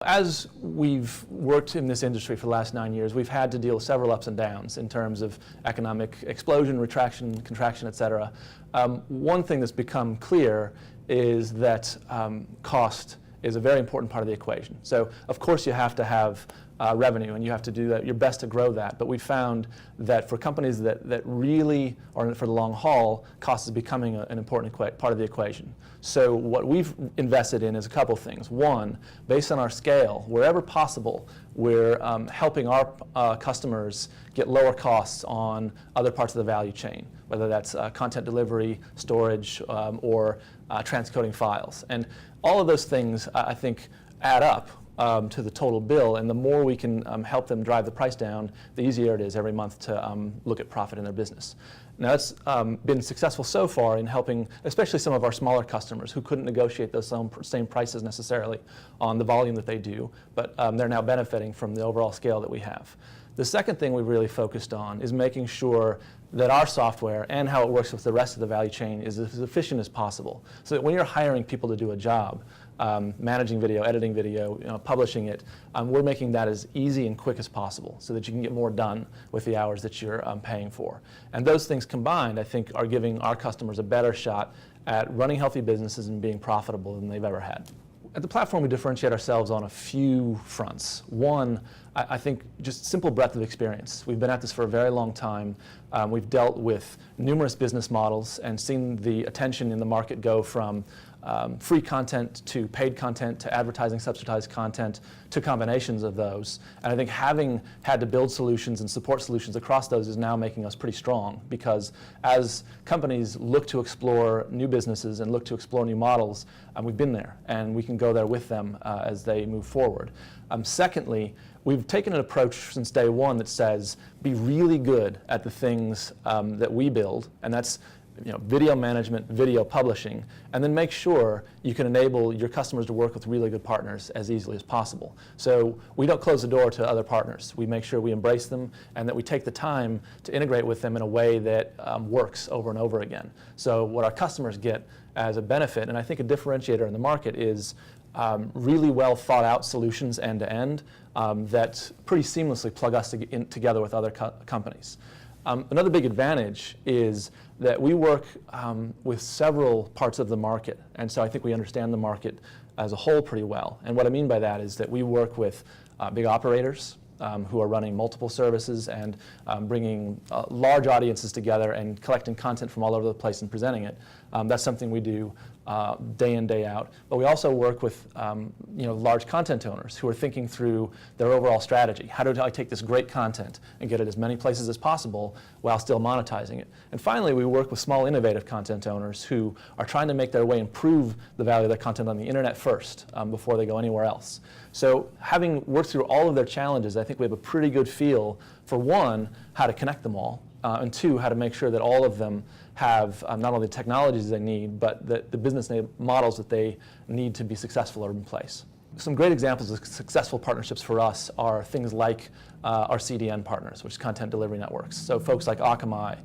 As we've worked in this industry for the last 9 years, we've had to deal with several ups and downs in terms of economic explosion, retraction, contraction, et cetera. One thing that's become clear is that cost is a very important part of the equation. So, of course, you have to have revenue, and you have to do your best to grow that. But we found that for companies that really are in it for the long haul, cost is becoming an important part of the equation. So what we've invested in is a couple things. One, based on our scale, wherever possible, we're helping our customers get lower costs on other parts of the value chain, whether that's content delivery, storage, or transcoding files. And all of those things, I think, add up to the total bill, and the more we can help them drive the price down, the easier it is every month to look at profit in their business. Now, it's been successful so far in helping, especially some of our smaller customers who couldn't negotiate those same prices necessarily on the volume that they do, but they're now benefiting from the overall scale that we have. The second thing we've really focused on is making sure that our software and how it works with the rest of the value chain is as efficient as possible. So that when you're hiring people to do a job, managing video, editing video, publishing it, we're making that as easy and quick as possible so that you can get more done with the hours that you're paying for. And those things combined, I think, are giving our customers a better shot at running healthy businesses and being profitable than they've ever had. At the platform, we differentiate ourselves on a few fronts. One, I think just simple breadth of experience. We've been at this for a very long time. We've dealt with numerous business models and seen the attention in the market go from free content to paid content to advertising subsidized content to combinations of those. And I think having had to build solutions and support solutions across those is now making us pretty strong, because as companies look to explore new businesses and look to explore new models, we've been there and we can go there with them as they move forward. Secondly, we've taken an approach since day one that says be really good at the things that we build, and that's video management, video publishing, and then make sure you can enable your customers to work with really good partners as easily as possible. So we don't close the door to other partners. We make sure we embrace them and that we take the time to integrate with them in a way that works over and over again. So what our customers get as a benefit, and I think a differentiator in the market, is really well thought out solutions end to end that pretty seamlessly plug us together with other companies. Another big advantage is that we work with several parts of the market, and so I think we understand the market as a whole pretty well. And what I mean by that is that we work with big operators who are running multiple services and bringing large audiences together and collecting content from all over the place and presenting it. That's something we do day in, day out. But we also work with large content owners who are thinking through their overall strategy. How do I take this great content and get it as many places as possible while still monetizing it? And finally, we work with small innovative content owners who are trying to make their way improve the value of their content on the internet first before they go anywhere else. So having worked through all of their challenges, I think we have a pretty good feel for, one, how to connect them all, and two, how to make sure that all of them have not only the technologies they need, but the business models that they need to be successful are in place. Some great examples of successful partnerships for us are things like our CDN partners, which is content delivery networks. So folks like Akamai,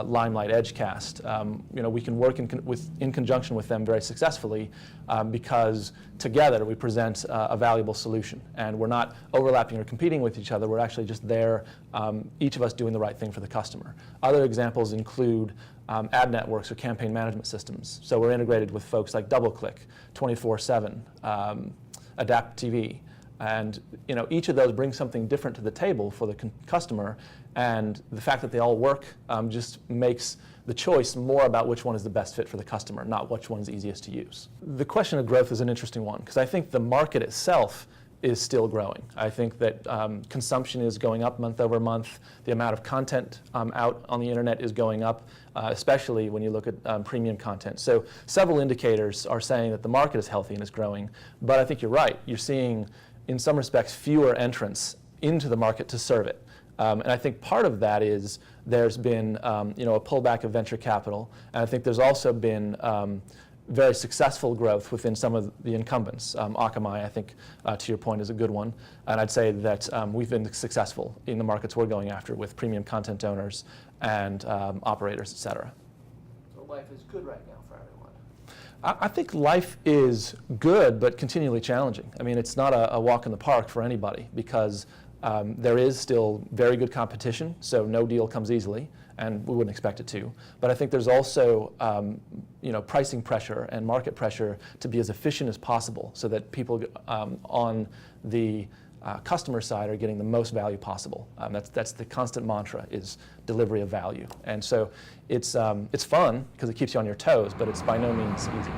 Limelight, Edgecast, we can work in conjunction with them very successfully because together we present a valuable solution, and we're not overlapping or competing with each other. We're actually just there, each of us doing the right thing for the customer. Other examples include ad networks or campaign management systems. So we're integrated with folks like DoubleClick, 24/7, Adapt TV. And each of those brings something different to the table for the customer, and the fact that they all work just makes the choice more about which one is the best fit for the customer, not which one is easiest to use. The question of growth is an interesting one, because I think the market itself is still growing. I think that consumption is going up month over month. The amount of content out on the internet is going up, especially when you look at premium content. So several indicators are saying that the market is healthy and is growing, but I think you're right. You're seeing, in some respects, fewer entrants into the market to serve it. And I think part of that is there's been a pullback of venture capital, and I think there's also been very successful growth within some of the incumbents. Akamai, I think, to your point, is a good one. And I'd say that we've been successful in the markets we're going after with premium content owners and operators, et cetera. So life is good right now for everyone. I think life is good, but continually challenging. I mean, it's not a walk in the park for anybody, because there is still very good competition, so no deal comes easily, and we wouldn't expect it to. But I think there's also pricing pressure and market pressure to be as efficient as possible, so that people on the customer side are getting the most value possible. That's the constant mantra, is delivery of value. And so it's fun because it keeps you on your toes, but it's by no means easy.